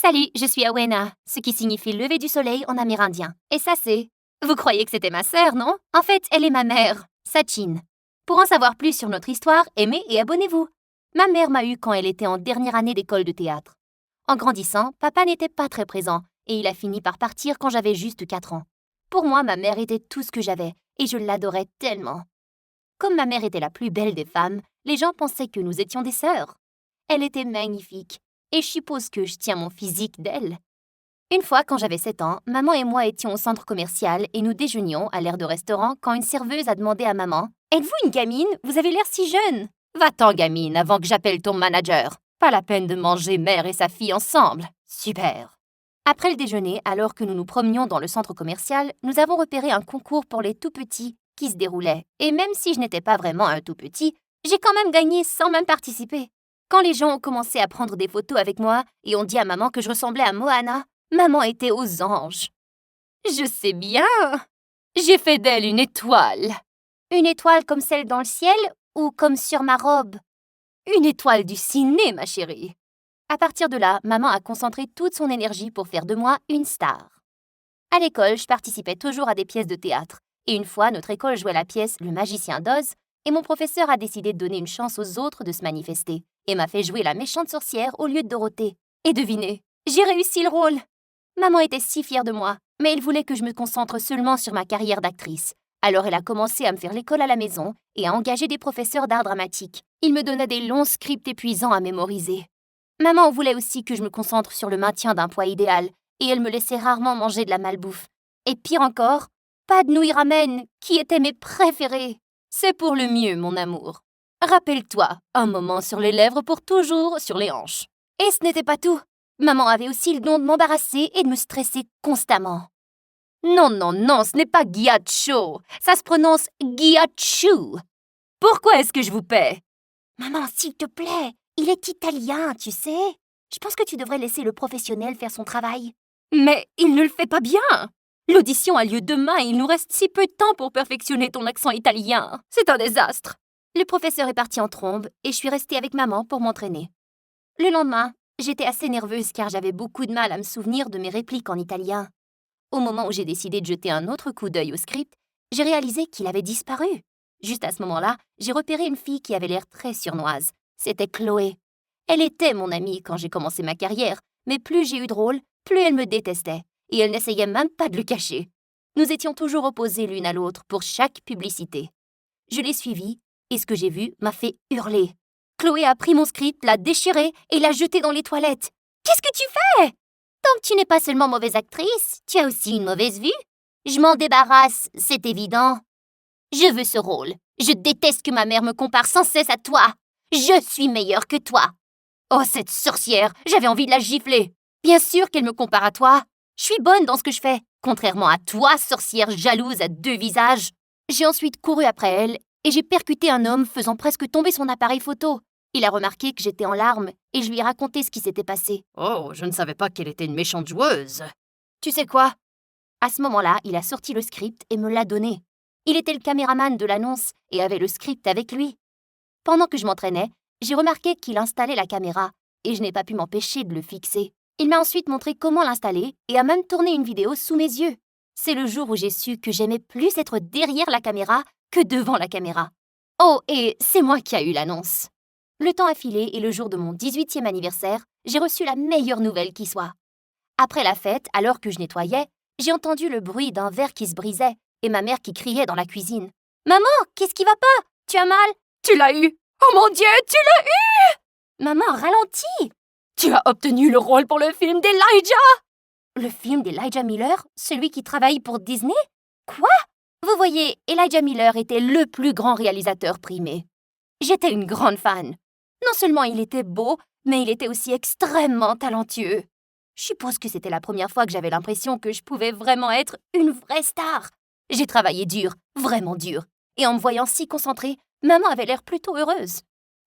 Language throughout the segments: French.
Salut, je suis Awena, ce qui signifie lever du soleil en amérindien. Et ça c'est... Vous croyez que c'était ma sœur, non? En fait, elle est ma mère, Sachin. Pour en savoir plus sur notre histoire, aimez et abonnez-vous. Ma mère m'a eu quand elle était en dernière année d'école de théâtre. En grandissant, papa n'était pas très présent et il a fini par partir quand j'avais juste 4 ans. Pour moi, ma mère était tout ce que j'avais et je l'adorais tellement. Comme ma mère était la plus belle des femmes, les gens pensaient que nous étions des sœurs. Elle était magnifique et je suppose que je tiens mon physique d'elle. Une fois, quand j'avais 7 ans, maman et moi étions au centre commercial et nous déjeunions à l'aire de restaurant quand une serveuse a demandé à maman « Êtes-vous une gamine? Vous avez l'air si jeune !»« Va-t'en, gamine, avant que j'appelle ton manager. Pas la peine de manger mère et sa fille ensemble. Super !» Après le déjeuner, alors que nous nous promenions dans le centre commercial, nous avons repéré un concours pour les tout-petits qui se déroulait. Et même si je n'étais pas vraiment un tout-petit, j'ai quand même gagné sans même participer. Quand les gens ont commencé à prendre des photos avec moi et ont dit à maman que je ressemblais à Moana, maman était aux anges. Je sais bien. J'ai fait d'elle une étoile. Une étoile comme celle dans le ciel ou comme sur ma robe? Une étoile du ciné, ma chérie. À partir de là, maman a concentré toute son énergie pour faire de moi une star. À l'école, je participais toujours à des pièces de théâtre. Et une fois, notre école jouait la pièce Le Magicien d'Oz et mon professeur a décidé de donner une chance aux autres de se manifester et m'a fait jouer la méchante sorcière au lieu de Dorothée. Et devinez, j'ai réussi le rôle. Maman était si fière de moi, mais elle voulait que je me concentre seulement sur ma carrière d'actrice. Alors elle a commencé à me faire l'école à la maison et à engager des professeurs d'art dramatique. Ils me donnaient des longs scripts épuisants à mémoriser. Maman voulait aussi que je me concentre sur le maintien d'un poids idéal et elle me laissait rarement manger de la malbouffe. Et pire encore, pas de nouilles ramen, qui étaient mes préférés. C'est pour le mieux, mon amour. Rappelle-toi, un moment sur les lèvres pour toujours sur les hanches. Et ce n'était pas tout. Maman avait aussi le don de m'embarrasser et de me stresser constamment. Non, non, non, ce n'est pas ghiaccio. Ça se prononce ghiacciu. Pourquoi est-ce que je vous paie? Maman, s'il te plaît, il est italien, tu sais. Je pense que tu devrais laisser le professionnel faire son travail. Mais il ne le fait pas bien. L'audition a lieu demain et il nous reste si peu de temps pour perfectionner ton accent italien. C'est un désastre. Le professeur est parti en trombe et je suis restée avec maman pour m'entraîner. Le lendemain, j'étais assez nerveuse car j'avais beaucoup de mal à me souvenir de mes répliques en italien. Au moment où j'ai décidé de jeter un autre coup d'œil au script, j'ai réalisé qu'il avait disparu. Juste à ce moment-là, j'ai repéré une fille qui avait l'air très surnoise. C'était Chloé. Elle était mon amie quand j'ai commencé ma carrière, mais plus j'ai eu de rôle, plus elle me détestait, et elle n'essayait même pas de le cacher. Nous étions toujours opposées l'une à l'autre pour chaque publicité. Je l'ai suivie, et ce que j'ai vu m'a fait hurler. Chloé a pris mon script, l'a déchiré et l'a jeté dans les toilettes. Qu'est-ce que tu fais? Donc tu n'es pas seulement mauvaise actrice, tu as aussi une mauvaise vue. Je m'en débarrasse, c'est évident. Je veux ce rôle. Je déteste que ma mère me compare sans cesse à toi. Je suis meilleure que toi. Oh, cette sorcière, j'avais envie de la gifler. Bien sûr qu'elle me compare à toi. Je suis bonne dans ce que je fais, contrairement à toi, sorcière jalouse à 2 visages. J'ai ensuite couru après elle et j'ai percuté un homme faisant presque tomber son appareil photo. Il a remarqué que j'étais en larmes et je lui ai raconté ce qui s'était passé. Oh, je ne savais pas qu'elle était une méchante joueuse. Tu sais quoi? À ce moment-là, il a sorti le script et me l'a donné. Il était le caméraman de l'annonce et avait le script avec lui. Pendant que je m'entraînais, j'ai remarqué qu'il installait la caméra et je n'ai pas pu m'empêcher de le fixer. Il m'a ensuite montré comment l'installer et a même tourné une vidéo sous mes yeux. C'est le jour où j'ai su que j'aimais plus être derrière la caméra que devant la caméra. Oh, et c'est moi qui ai eu l'annonce. Le temps a filé et le jour de mon 18e anniversaire, j'ai reçu la meilleure nouvelle qui soit. Après la fête, alors que je nettoyais, j'ai entendu le bruit d'un verre qui se brisait et ma mère qui criait dans la cuisine. « Maman, qu'est-ce qui va pas? Tu as mal? Tu l'as eu! Oh mon Dieu, tu l'as eu! Maman, ralentis! Tu as obtenu le rôle pour le film d'Elijah! Le film d'Elijah Miller? Celui qui travaille pour Disney? Quoi? Vous voyez, Elijah Miller était le plus grand réalisateur primé. J'étais une grande fan. Non seulement il était beau, mais il était aussi extrêmement talentueux. Je suppose que c'était la première fois que j'avais l'impression que je pouvais vraiment être une vraie star. J'ai travaillé dur, vraiment dur. Et en me voyant si concentrée, maman avait l'air plutôt heureuse.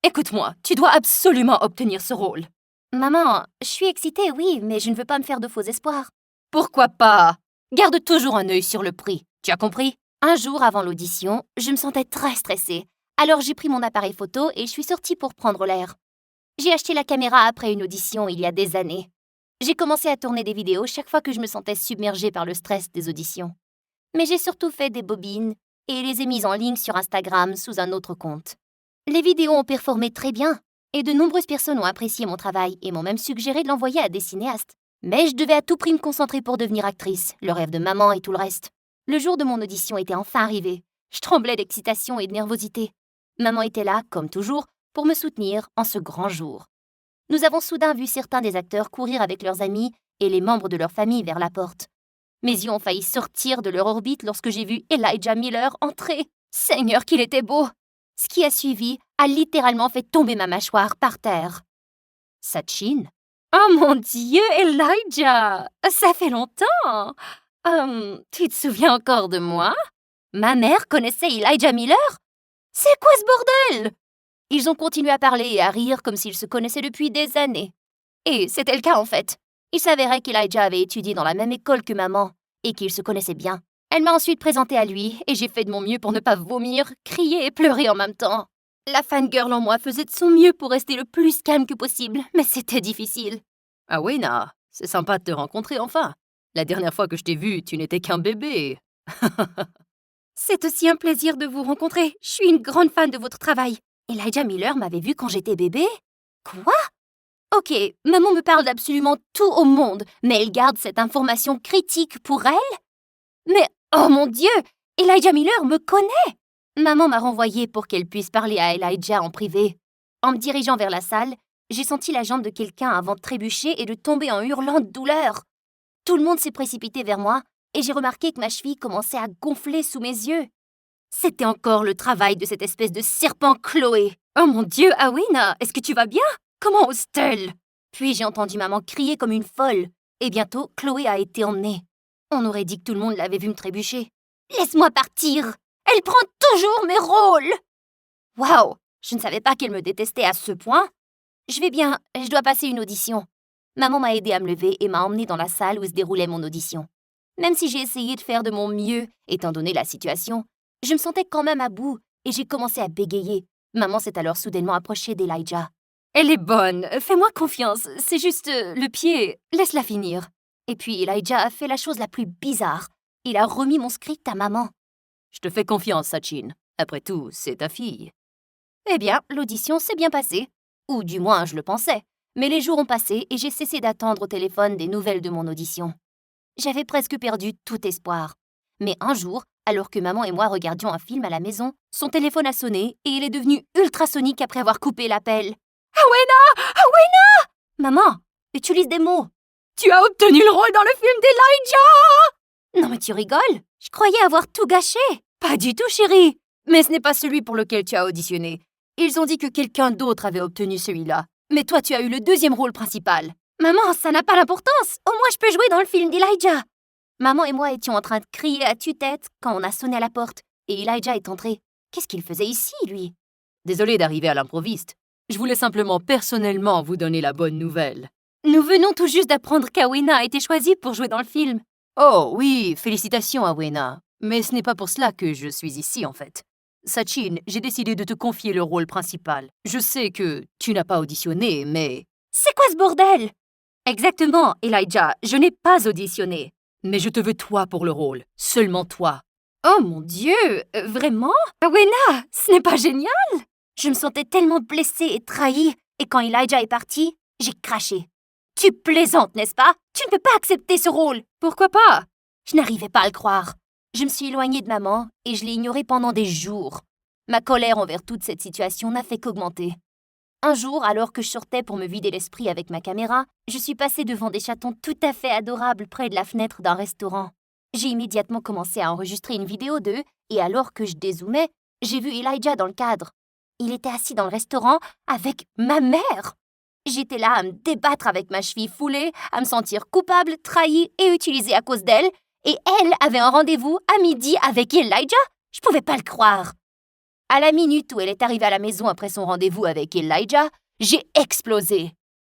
Écoute-moi, tu dois absolument obtenir ce rôle. Maman, je suis excitée, oui, mais je ne veux pas me faire de faux espoirs. Pourquoi pas? Garde toujours un œil sur le prix, tu as compris? Un jour avant l'audition, je me sentais très stressée. Alors j'ai pris mon appareil photo et je suis sortie pour prendre l'air. J'ai acheté la caméra après une audition il y a des années. J'ai commencé à tourner des vidéos chaque fois que je me sentais submergée par le stress des auditions. Mais j'ai surtout fait des bobines et les ai mises en ligne sur Instagram sous un autre compte. Les vidéos ont performé très bien et de nombreuses personnes ont apprécié mon travail et m'ont même suggéré de l'envoyer à des cinéastes. Mais je devais à tout prix me concentrer pour devenir actrice, le rêve de maman et tout le reste. Le jour de mon audition était enfin arrivé. Je tremblais d'excitation et de nervosité. Maman était là, comme toujours, pour me soutenir en ce grand jour. Nous avons soudain vu certains des acteurs courir avec leurs amis et les membres de leur famille vers la porte. Mes yeux ont failli sortir de leur orbite lorsque j'ai vu Elijah Miller entrer. Seigneur, qu'il était beau! Ce qui a suivi a littéralement fait tomber ma mâchoire par terre. Sachin? Oh mon Dieu, Elijah! Ça fait longtemps! Tu te souviens encore de moi? Ma mère connaissait Elijah Miller? C'est quoi ce bordel? Ils ont continué à parler et à rire comme s'ils se connaissaient depuis des années. Et c'était le cas en fait. Il s'avérait qu'Elijah avait étudié dans la même école que maman et qu'ils se connaissaient bien. Elle m'a ensuite présenté à lui et j'ai fait de mon mieux pour ne pas vomir, crier et pleurer en même temps. La fangirl en moi faisait de son mieux pour rester le plus calme que possible, mais c'était difficile. Ah Wena, c'est sympa de te rencontrer enfin. La dernière fois que je t'ai vu, tu n'étais qu'un bébé. C'est aussi un plaisir de vous rencontrer. Je suis une grande fan de votre travail. Elijah Miller m'avait vu quand j'étais bébé? Quoi? Ok, maman me parle d'absolument tout au monde, mais elle garde cette information critique pour elle? Mais, oh mon Dieu! Elijah Miller me connaît! Maman m'a renvoyée pour qu'elle puisse parler à Elijah en privé. En me dirigeant vers la salle, j'ai senti la jambe de quelqu'un avant de trébucher et de tomber en hurlant de douleur. Tout le monde s'est précipité vers moi et j'ai remarqué que ma cheville commençait à gonfler sous mes yeux. C'était encore le travail de cette espèce de serpent Chloé. Oh mon Dieu, Awena, est-ce que tu vas bien? Comment ose-t-elle? Puis j'ai entendu maman crier comme une folle. Et bientôt, Chloé a été emmenée. On aurait dit que tout le monde l'avait vue me trébucher. Laisse-moi partir! Elle prend toujours mes rôles! Waouh! Je ne savais pas qu'elle me détestait à ce point. Je vais bien, je dois passer une audition. Maman m'a aidée à me lever et m'a emmenée dans la salle où se déroulait mon audition. Même si j'ai essayé de faire de mon mieux, étant donné la situation, je me sentais quand même à bout et j'ai commencé à bégayer. Maman s'est alors soudainement approchée d'Elijah. Elle est bonne, fais-moi confiance, c'est juste le pied, laisse-la finir. Et puis Elijah a fait la chose la plus bizarre. Il a remis mon script à maman. Je te fais confiance, Sachin. Après tout, c'est ta fille. Eh bien, l'audition s'est bien passée. Ou du moins, je le pensais. Mais les jours ont passé et j'ai cessé d'attendre au téléphone des nouvelles de mon audition. J'avais presque perdu tout espoir. Mais un jour, alors que maman et moi regardions un film à la maison, son téléphone a sonné et il est devenu ultrasonique après avoir coupé l'appel. Awena! Awena! Maman, utilise des mots. Tu as obtenu le rôle dans le film d'Elijah! Non mais tu rigoles? Je croyais avoir tout gâché. Pas du tout, chérie. Mais ce n'est pas celui pour lequel tu as auditionné. Ils ont dit que quelqu'un d'autre avait obtenu celui-là. Mais toi, tu as eu le deuxième rôle principal. Maman, ça n'a pas d'importance. Au moins, je peux jouer dans le film d'Elijah. Maman et moi étions en train de crier à tue-tête quand on a sonné à la porte et Elijah est entré. Qu'est-ce qu'il faisait ici, lui? Désolé d'arriver à l'improviste. Je voulais simplement personnellement vous donner la bonne nouvelle. Nous venons tout juste d'apprendre qu'Awena a été choisie pour jouer dans le film. Oh oui, félicitations, Awena. Mais ce n'est pas pour cela que je suis ici, en fait. Sachin, j'ai décidé de te confier le rôle principal. Je sais que tu n'as pas auditionné, mais... C'est quoi ce bordel? Exactement, Elijah, je n'ai pas auditionné. Mais je te veux toi pour le rôle, seulement toi. Oh mon Dieu, vraiment? Awena, ce n'est pas génial? Je me sentais tellement blessée et trahie, et quand Elijah est parti, j'ai craché. Tu plaisantes, n'est-ce pas? Tu ne peux pas accepter ce rôle. Pourquoi pas? Je n'arrivais pas à le croire. Je me suis éloignée de maman et je l'ai ignorée pendant des jours. Ma colère envers toute cette situation n'a fait qu'augmenter. Un jour, alors que je sortais pour me vider l'esprit avec ma caméra, je suis passée devant des chatons tout à fait adorables près de la fenêtre d'un restaurant. J'ai immédiatement commencé à enregistrer une vidéo d'eux et alors que je dézoomais, j'ai vu Elijah dans le cadre. Il était assis dans le restaurant avec ma mère. J'étais là à me débattre avec ma cheville foulée, à me sentir coupable, trahie et utilisée à cause d'elle. Et elle avait un rendez-vous à midi avec Elijah? Je pouvais pas le croire. À la minute où elle est arrivée à la maison après son rendez-vous avec Elijah, j'ai explosé.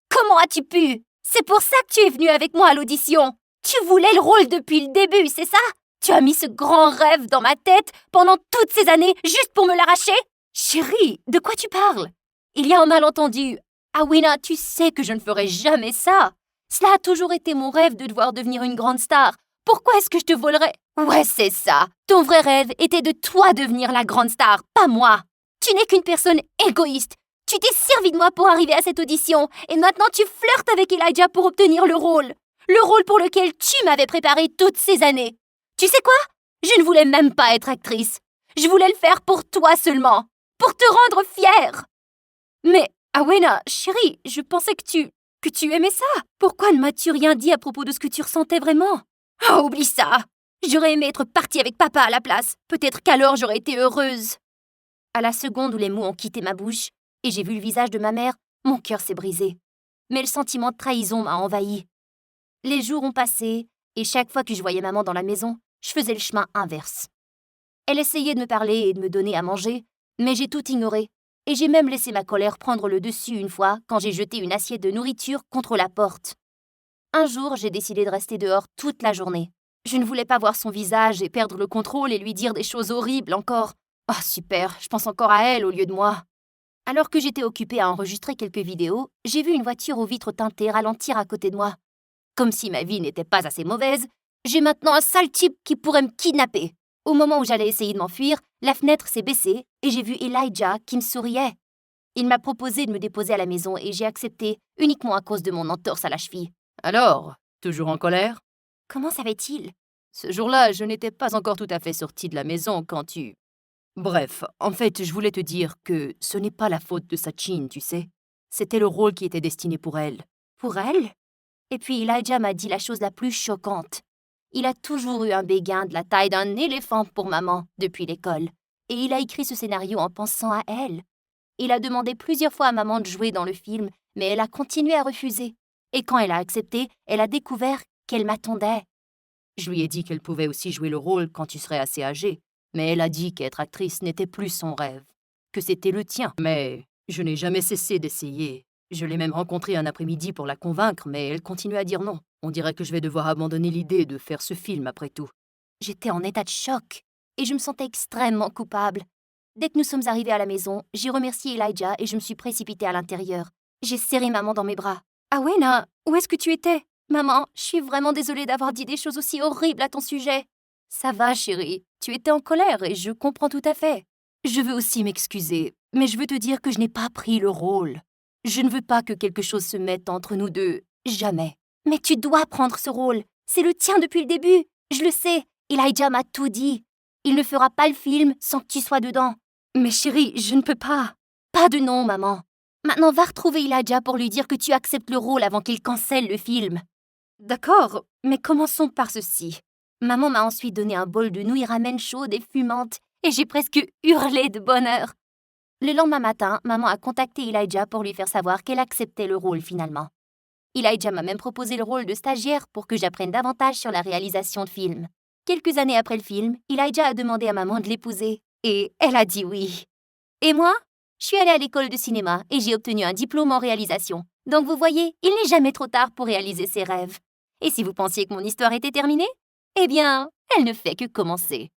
Comment as-tu pu? C'est pour ça que tu es venue avec moi à l'audition. Tu voulais le rôle depuis le début, c'est ça? Tu as mis ce grand rêve dans ma tête pendant toutes ces années juste pour me l'arracher? Chérie, de quoi tu parles? Il y a un malentendu. Awena, tu sais que je ne ferai jamais ça. Cela a toujours été mon rêve de devoir devenir une grande star. Pourquoi est-ce que je te volerais? Ouais, c'est ça. Ton vrai rêve était de toi devenir la grande star, pas moi. Tu n'es qu'une personne égoïste. Tu t'es servi de moi pour arriver à cette audition et maintenant tu flirtes avec Elijah pour obtenir le rôle. Le rôle pour lequel tu m'avais préparé toutes ces années. Tu sais quoi? Je ne voulais même pas être actrice. Je voulais le faire pour toi seulement. Pour te rendre fière. Mais, Awena, chérie, je pensais que tu aimais ça. Pourquoi ne m'as-tu rien dit à propos de ce que tu ressentais vraiment? Oh, oublie ça. J'aurais aimé être partie avec papa à la place. Peut-être qu'alors j'aurais été heureuse. À la seconde où les mots ont quitté ma bouche et j'ai vu le visage de ma mère, mon cœur s'est brisé. Mais le sentiment de trahison m'a envahi. Les jours ont passé et chaque fois que je voyais maman dans la maison, je faisais le chemin inverse. Elle essayait de me parler et de me donner à manger, mais j'ai tout ignoré. Et j'ai même laissé ma colère prendre le dessus une fois quand j'ai jeté une assiette de nourriture contre la porte. Un jour, j'ai décidé de rester dehors toute la journée. Je ne voulais pas voir son visage et perdre le contrôle et lui dire des choses horribles encore. Oh super, je pense encore à elle au lieu de moi. Alors que j'étais occupée à enregistrer quelques vidéos, j'ai vu une voiture aux vitres teintées ralentir à côté de moi. Comme si ma vie n'était pas assez mauvaise, j'ai maintenant un sale type qui pourrait me kidnapper. Au moment où j'allais essayer de m'enfuir, la fenêtre s'est baissée et j'ai vu Elijah qui me souriait. Il m'a proposé de me déposer à la maison et j'ai accepté, uniquement à cause de mon entorse à la cheville. Alors, toujours en colère? Comment savait-il? Ce jour-là, je n'étais pas encore tout à fait sortie de la maison quand tu... Bref, en fait, je voulais te dire que ce n'est pas la faute de Sachin, tu sais. C'était le rôle qui était destiné pour elle. Pour elle? Et puis Elijah m'a dit la chose la plus choquante. Il a toujours eu un béguin de la taille d'un éléphant pour maman depuis l'école. Et il a écrit ce scénario en pensant à elle. Il a demandé plusieurs fois à maman de jouer dans le film, mais elle a continué à refuser. Et quand elle a accepté, elle a découvert qu'elle m'attendait. Je lui ai dit qu'elle pouvait aussi jouer le rôle quand tu serais assez âgée, mais elle a dit qu'être actrice n'était plus son rêve, que c'était le tien. Mais je n'ai jamais cessé d'essayer. Je l'ai même rencontrée un après-midi pour la convaincre, mais elle continue à dire non. On dirait que je vais devoir abandonner l'idée de faire ce film après tout. J'étais en état de choc et je me sentais extrêmement coupable. Dès que nous sommes arrivés à la maison, j'ai remercié Elijah et je me suis précipitée à l'intérieur. J'ai serré maman dans mes bras. « Awena, où est-ce que tu étais? Maman, je suis vraiment désolée d'avoir dit des choses aussi horribles à ton sujet. » Ça va, chérie. Tu étais en colère et je comprends tout à fait. Je veux aussi m'excuser, mais je veux te dire que je n'ai pas pris le rôle. Je ne veux pas que quelque chose se mette entre nous deux. Jamais. Mais tu dois prendre ce rôle. C'est le tien depuis le début. Je le sais. Elijah m'a tout dit. Il ne fera pas le film sans que tu sois dedans. Mais chérie, je ne peux pas. Pas de non, maman. Maintenant, va retrouver Elijah pour lui dire que tu acceptes le rôle avant qu'il cancelle le film. D'accord, mais commençons par ceci. Maman m'a ensuite donné un bol de nouilles ramen chaudes et fumantes, et j'ai presque hurlé de bonheur. Le lendemain matin, maman a contacté Elijah pour lui faire savoir qu'elle acceptait le rôle finalement. Elijah m'a même proposé le rôle de stagiaire pour que j'apprenne davantage sur la réalisation de films. Quelques années après le film, Elijah a demandé à maman de l'épouser, et elle a dit oui. Et moi, je suis allée à l'école de cinéma et j'ai obtenu un diplôme en réalisation. Donc vous voyez, il n'est jamais trop tard pour réaliser ses rêves. Et si vous pensiez que mon histoire était terminée, eh bien, elle ne fait que commencer.